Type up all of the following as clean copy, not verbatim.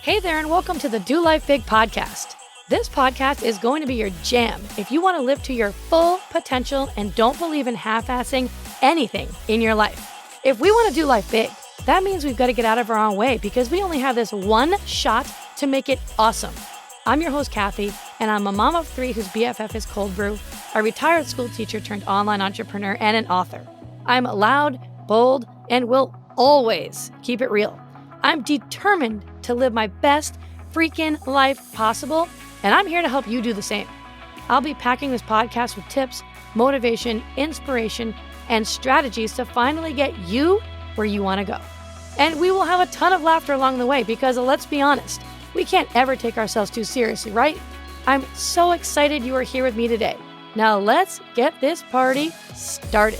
Hey there, and welcome to the Do Life Big podcast. This podcast is going to be your jam if you want to live to your full potential and don't believe in half-assing anything in your life. If we want to do life big, that means we've got to get out of our own way because we only have this one shot to make it awesome. I'm your host, Kathy, and I'm a mom of three whose BFF is cold brew, a retired school teacher turned online entrepreneur, and an author. I'm loud, bold, and will always keep it real. I'm determined to live my best freaking life possible, and I'm here to help you do the same. I'll be packing this podcast with tips, motivation, inspiration, and strategies to finally get you where you want to go. And we will have a ton of laughter along the way because, let's be honest, we can't ever take ourselves too seriously, right? I'm so excited you are here with me today. Now let's get this party started.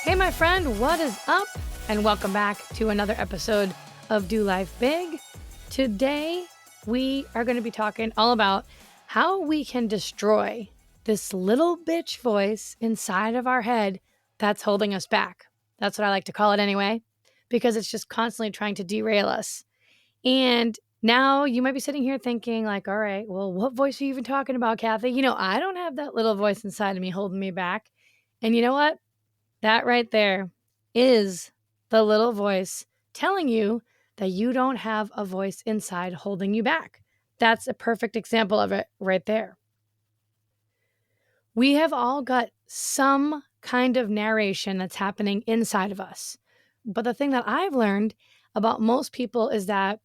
Hey, my friend, what is up? And welcome back to another episode of Do Life Big. Today, we are going to be talking all about how we can destroy this little bitch voice inside of our head that's holding us back. That's what I like to call it anyway, because it's just constantly trying to derail us. And now you might be sitting here thinking like, all right, well, what voice are you even talking about, Kathy? I don't have that little voice inside of me holding me back. And you know what? That right there is the little voice telling you that you don't have a voice inside holding you back. That's a perfect example of it right there. We have all got some kind of narration that's happening inside of us. But the thing that I've learned about most people is that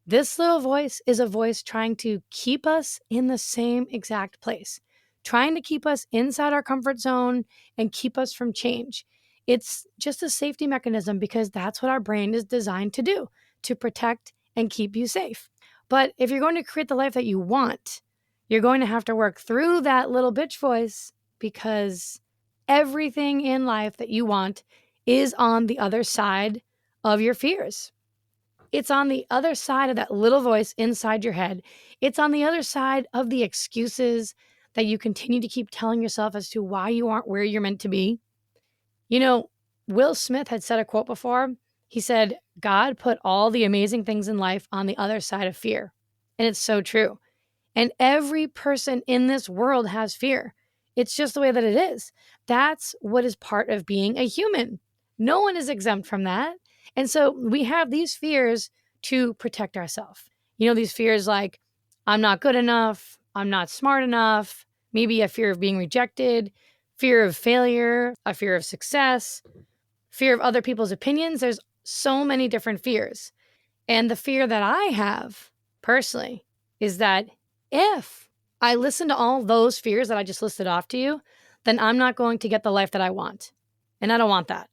this little voice is a voice trying to keep us in the same exact place, trying to keep us inside our comfort zone and keep us from change. It's just a safety mechanism because that's what our brain is designed to do, to protect and keep you safe. But if you're going to create the life that you want, you're going to have to work through that little bitch voice because everything in life that you want is on the other side of your fears. It's on the other side of that little voice inside your head. It's on the other side of the excuses that you continue to keep telling yourself as to why you aren't where you're meant to be. Will Smith had said a quote before. He said, God put all the amazing things in life on the other side of fear. And it's so true. And every person in this world has fear. It's just the way that it is. That's what is part of being a human. No one is exempt from that. And so we have these fears to protect ourselves. These fears like, I'm not good enough, I'm not smart enough, maybe a fear of being rejected, fear of failure, a fear of success, fear of other people's opinions. There's so many different fears. And the fear that I have personally is that if I listen to all those fears that I just listed off to you, then I'm not going to get the life that I want. And I don't want that.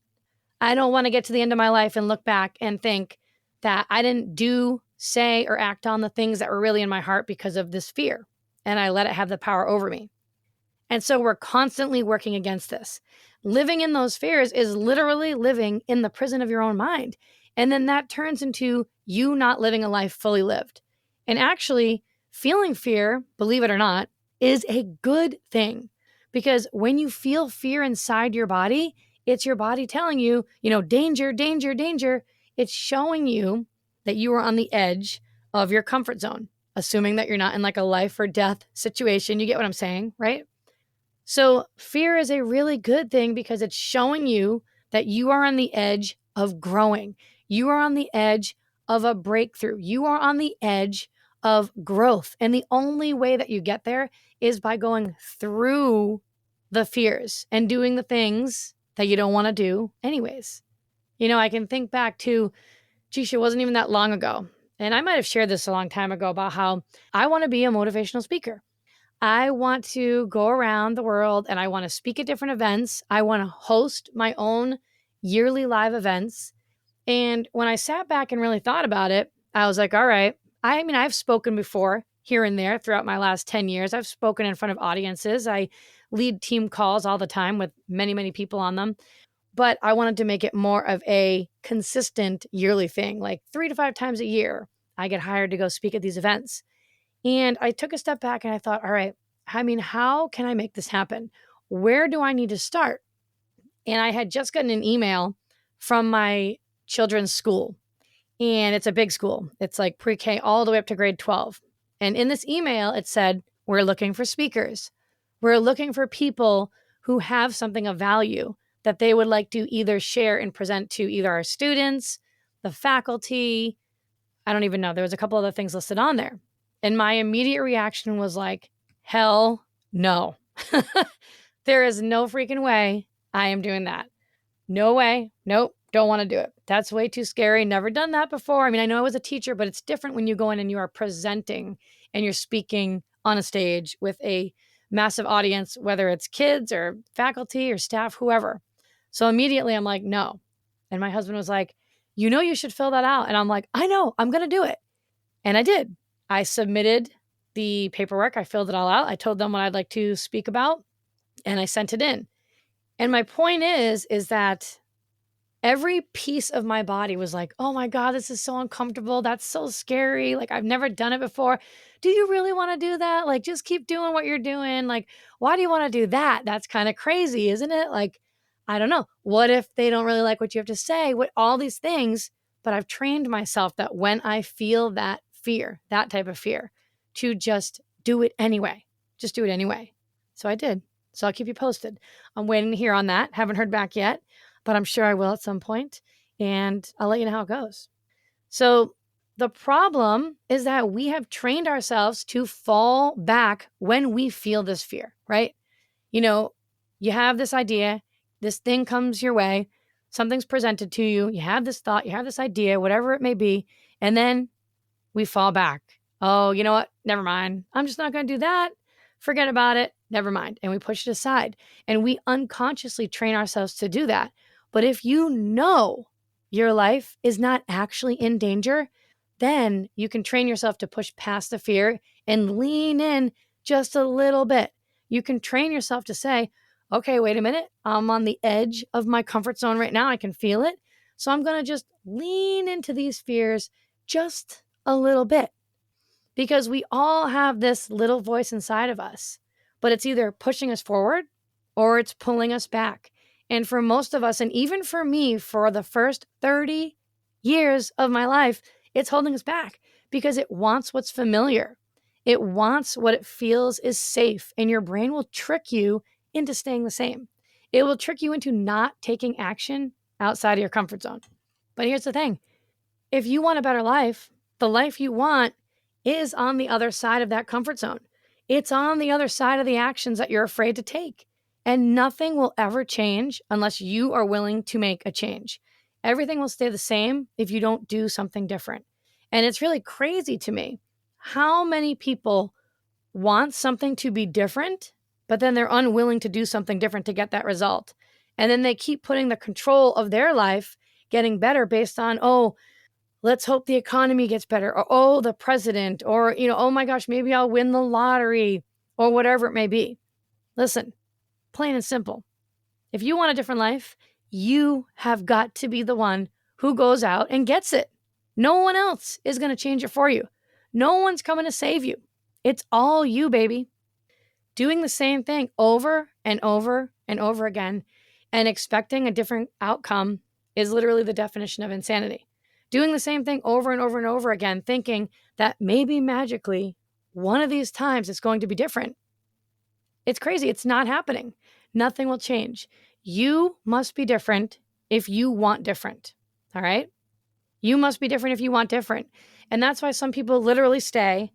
I don't want to get to the end of my life and look back and think that I didn't do, say, or act on the things that were really in my heart because of this fear. And I let it have the power over me. And so we're constantly working against this. Living in those fears is literally living in the prison of your own mind. And then that turns into you not living a life fully lived. And actually, feeling fear, believe it or not, is a good thing. Because when you feel fear inside your body, it's your body telling you, danger, danger, danger. It's showing you that you are on the edge of your comfort zone, assuming that you're not in like a life or death situation. You get what I'm saying, right? So fear is a really good thing because it's showing you that you are on the edge of growing. You are on the edge of a breakthrough. You are on the edge of growth. And the only way that you get there is by going through the fears and doing the things that you don't want to do anyways. I can think back to, it wasn't even that long ago. And I might have shared this a long time ago about how I want to be a motivational speaker. I want to go around the world and I want to speak at different events. I want to host my own yearly live events. And when I sat back and really thought about it, I was like, all right. I've spoken before here and there throughout my last 10 years. I've spoken in front of audiences. I lead team calls all the time with many, many people on them. But I wanted to make it more of a consistent yearly thing, like 3 to 5 times a year. I get hired to go speak at these events. And I took a step back and I thought, all right, how can I make this happen? Where do I need to start? And I had just gotten an email from my children's school. And it's a big school. It's like pre-K all the way up to grade 12. And in this email, it said, we're looking for speakers. We're looking for people who have something of value that they would like to either share and present to either our students, the faculty. I don't even know. There was a couple other things listed on there. And my immediate reaction was like, hell no. There is no freaking way I am doing that. No way. Nope. Don't want to do it. That's way too scary. Never done that before. I mean, I know I was a teacher, but it's different when you go in and you are presenting and you're speaking on a stage with a massive audience, whether it's kids or faculty or staff, whoever. So immediately I'm like, no. And my husband was like, you know, you should fill that out. And I'm like, I know, I'm going to do it. And I did. I submitted the paperwork. I filled it all out. I told them what I'd like to speak about and I sent it in. And my point is that every piece of my body was like, oh my God, this is so uncomfortable. That's so scary. Like, I've never done it before. Do you really want to do that? Like, just keep doing what you're doing. Like, why do you want to do that? That's kind of crazy, isn't it? Like, I don't know. What if they don't really like what you have to say? What all these things. But I've trained myself that when I feel that fear, that type of fear, to just do it anyway. Just do it anyway. So I did. So I'll keep you posted. I'm waiting to hear on that. Haven't heard back yet, but I'm sure I will at some point, and I'll let you know how it goes. So the problem is that we have trained ourselves to fall back when we feel this fear, right? You know, you have this idea, this thing comes your way, something's presented to you, you have this thought, you have this idea, whatever it may be, and then we fall back. Oh, you know what? Never mind. I'm just not going to do that. Forget about it. Never mind. And we push it aside. And we unconsciously train ourselves to do that. But if you know your life is not actually in danger, then you can train yourself to push past the fear and lean in just a little bit. You can train yourself to say, okay, wait a minute. I'm on the edge of my comfort zone right now. I can feel it. So I'm going to just lean into these fears just a little bit, because we all have this little voice inside of us, but it's either pushing us forward or it's pulling us back. And for most of us, and even for me, for the first 30 years of my life, it's holding us back because it wants what's familiar. It wants what it feels is safe, and your brain will trick you into staying the same. It will trick you into not taking action outside of your comfort zone. But here's the thing. If you want a better life, the life you want is on the other side of that comfort zone. It's on the other side of the actions that you're afraid to take. And nothing will ever change unless you are willing to make a change. Everything will stay the same if you don't do something different. And it's really crazy to me how many people want something to be different, but then they're unwilling to do something different to get that result. And then they keep putting the control of their life getting better based on, oh, let's hope the economy gets better, or, oh, the president, or, oh my gosh, maybe I'll win the lottery, or whatever it may be. Listen, plain and simple. If you want a different life, you have got to be the one who goes out and gets it. No one else is going to change it for you. No one's coming to save you. It's all you, baby. Doing the same thing over and over and over again and expecting a different outcome is literally the definition of insanity. Doing the same thing over and over and over again, thinking that maybe magically one of these times it's going to be different. It's crazy. It's not happening. Nothing will change. You must be different if you want different. All right? You must be different if you want different. And that's why some people literally stay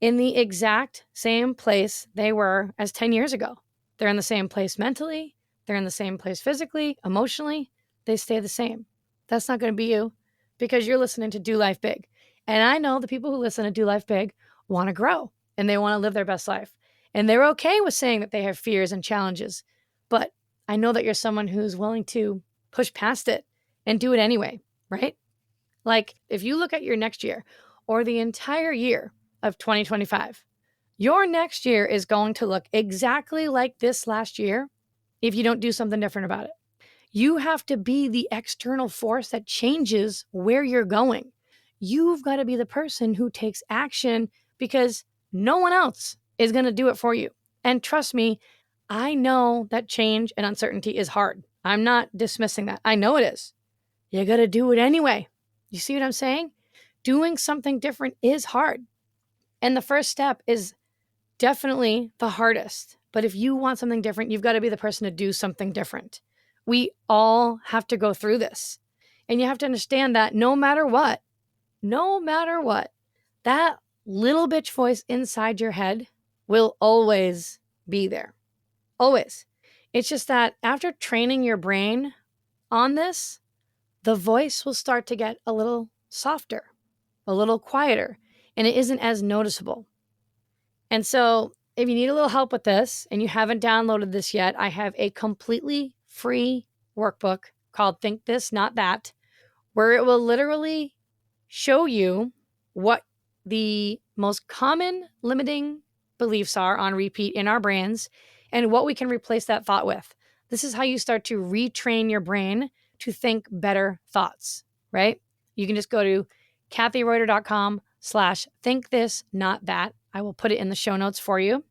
in the exact same place they were as 10 years ago. They're in the same place mentally. They're in the same place physically, emotionally. They stay the same. That's not going to be you, because you're listening to Do Life Big. And I know the people who listen to Do Life Big want to grow and they want to live their best life. And they're okay with saying that they have fears and challenges. But I know that you're someone who's willing to push past it and do it anyway, right? Like, if you look at your next year or the entire year of 2025, your next year is going to look exactly like this last year if you don't do something different about it. You have to be the external force that changes where you're going. You've got to be the person who takes action, because no one else is going to do it for you. And trust me, I know that change and uncertainty is hard. I'm not dismissing that. I know it is. You got to do it anyway. You see what I'm saying? Doing something different is hard. And the first step is definitely the hardest. But if you want something different, you've got to be the person to do something different. We all have to go through this. And you have to understand that no matter what, that little bitch voice inside your head will always be there. Always. It's just that after training your brain on this, the voice will start to get a little softer, a little quieter, and it isn't as noticeable. And so, if you need a little help with this and you haven't downloaded this yet, I have a completely free workbook called Think This, Not That, where it will literally show you what the most common limiting beliefs are on repeat in our brains and what we can replace that thought with. This is how you start to retrain your brain to think better thoughts, right? You can just go to kathyreuter.com/think this, not that. I will put it in the show notes for you.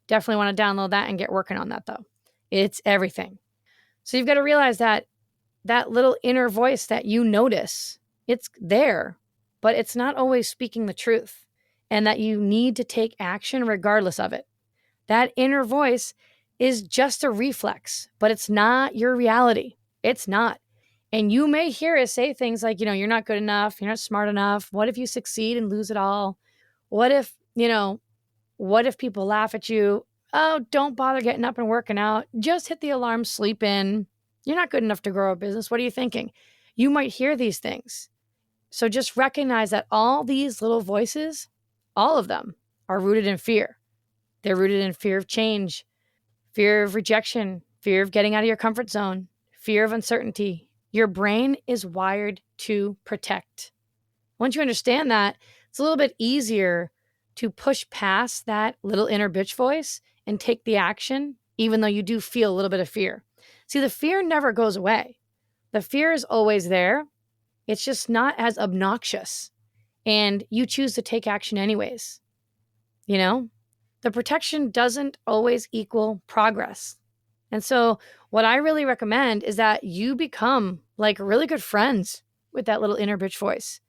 Definitely want to download that and get working on that though. It's everything. So you've got to realize that little inner voice that you notice, it's there, but it's not always speaking the truth, and that you need to take action regardless of it. That inner voice is just a reflex, but it's not your reality. It's not. And you may hear it say things like, you're not good enough. You're not smart enough. What if you succeed and lose it all? What if people laugh at you? Oh, don't bother getting up and working out. Just hit the alarm, sleep in. You're not good enough to grow a business. What are you thinking? You might hear these things. So just recognize that all these little voices, all of them, are rooted in fear. They're rooted in fear of change, fear of rejection, fear of getting out of your comfort zone, fear of uncertainty. Your brain is wired to protect. Once you understand that, it's a little bit easier to push past that little inner bitch voice and take the action, even though you do feel a little bit of fear. See, the fear never goes away. The fear is always there. It's just not as obnoxious. And you choose to take action anyways. The protection doesn't always equal progress. And so what I really recommend is that you become like really good friends with that little inner bitch voice.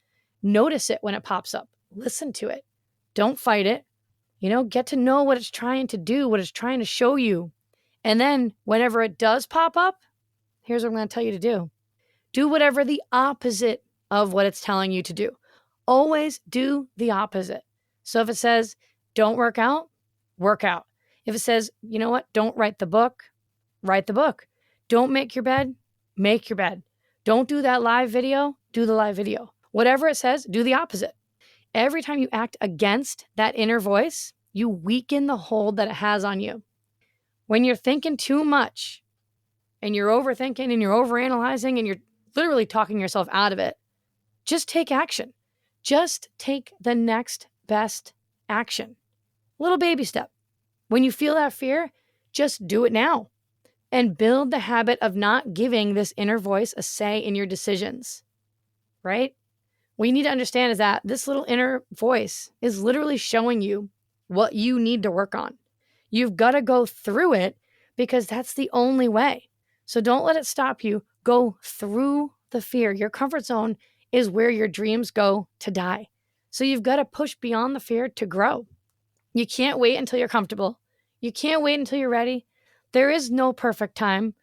Notice it when it pops up. Listen to it. Don't fight it. Get to know what it's trying to do, what it's trying to show you. And then whenever it does pop up, here's what I'm going to tell you to do. Do whatever the opposite of what it's telling you to do. Always do the opposite. So if it says, don't work out, work out. If it says, don't write the book, write the book. Don't make your bed, make your bed. Don't do that live video, do the live video. Whatever it says, do the opposite. Every time you act against that inner voice, you weaken the hold that it has on you. When you're thinking too much and you're overthinking and you're overanalyzing and you're literally talking yourself out of it, just take action. Just take the next best action. Little baby step. When you feel that fear, just do it now and build the habit of not giving this inner voice a say in your decisions, right? What you need to understand is that this little inner voice is literally showing you what you need to work on. You've got to go through it because that's the only way. So don't let it stop you. Go through the fear. Your comfort zone is where your dreams go to die. So you've got to push beyond the fear to grow. You can't wait until you're comfortable. You can't wait until you're ready. There is no perfect time.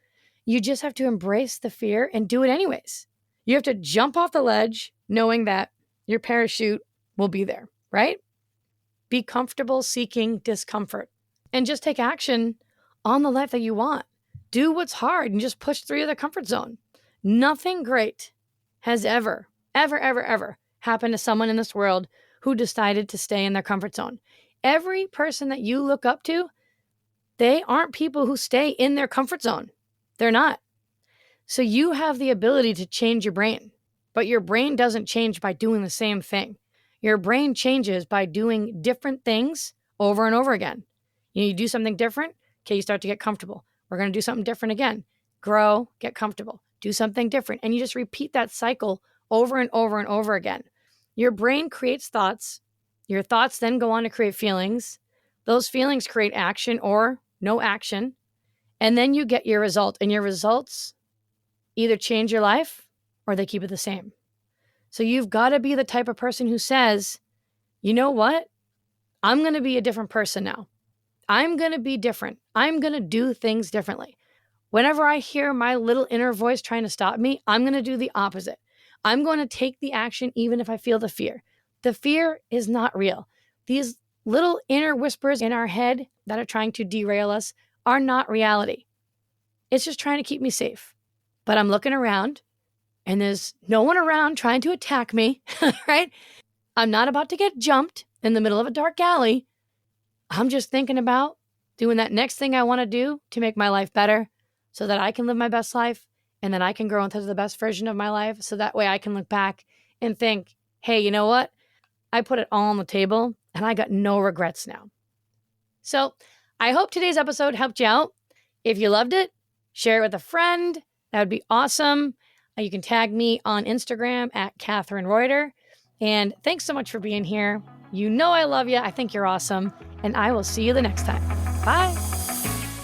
You just have to embrace the fear and do it anyways. You have to jump off the ledge knowing that your parachute will be there, right? Be comfortable seeking discomfort and just take action on the life that you want. Do what's hard and just push through the comfort zone. Nothing great has ever happened to someone in this world who decided to stay in their comfort zone. Every person that you look up to, they aren't people who stay in their comfort zone. They're not. So you have the ability to change your brain, but your brain doesn't change by doing the same thing. Your brain changes by doing different things over and over again. You do something different, okay, you start to get comfortable. We're going to do something different again. Grow, get comfortable, do something different. And you just repeat that cycle over and over and over again. Your brain creates thoughts. Your thoughts then go on to create feelings. Those feelings create action or no action. And then you get your result. And your results either change your life or they keep it the same. So you've got to be the type of person who says, you know what? I'm going to be a different person now. I'm going to be different. I'm going to do things differently. Whenever I hear my little inner voice trying to stop me, I'm going to do the opposite. I'm going to take the action even if I feel the fear. The fear is not real. These little inner whispers in our head that are trying to derail us are not reality. It's just trying to keep me safe. But I'm looking around and there's no one around trying to attack me, right? I'm not about to get jumped in the middle of a dark alley. I'm just thinking about doing that next thing I want to do to make my life better so that I can live my best life and then I can grow into the best version of my life. So that way I can look back and think, hey, you know what? I put it all on the table and I got no regrets now. So I hope today's episode helped you out. If you loved it, share it with a friend. That would be awesome. You can tag me on Instagram at Catherine Reuter. And thanks so much for being here. You know I love you. I think you're awesome. And I will see you the next time. Bye.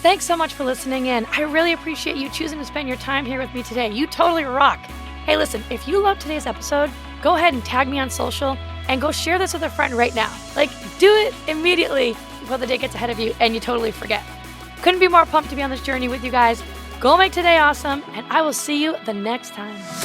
Thanks so much for listening in. I really appreciate you choosing to spend your time here with me today. You totally rock. Hey, listen, if you loved today's episode, go ahead and tag me on social and go share this with a friend right now. Like, do it immediately before the day gets ahead of you and you totally forget. Couldn't be more pumped to be on this journey with you guys. Go make today awesome, and I will see you the next time.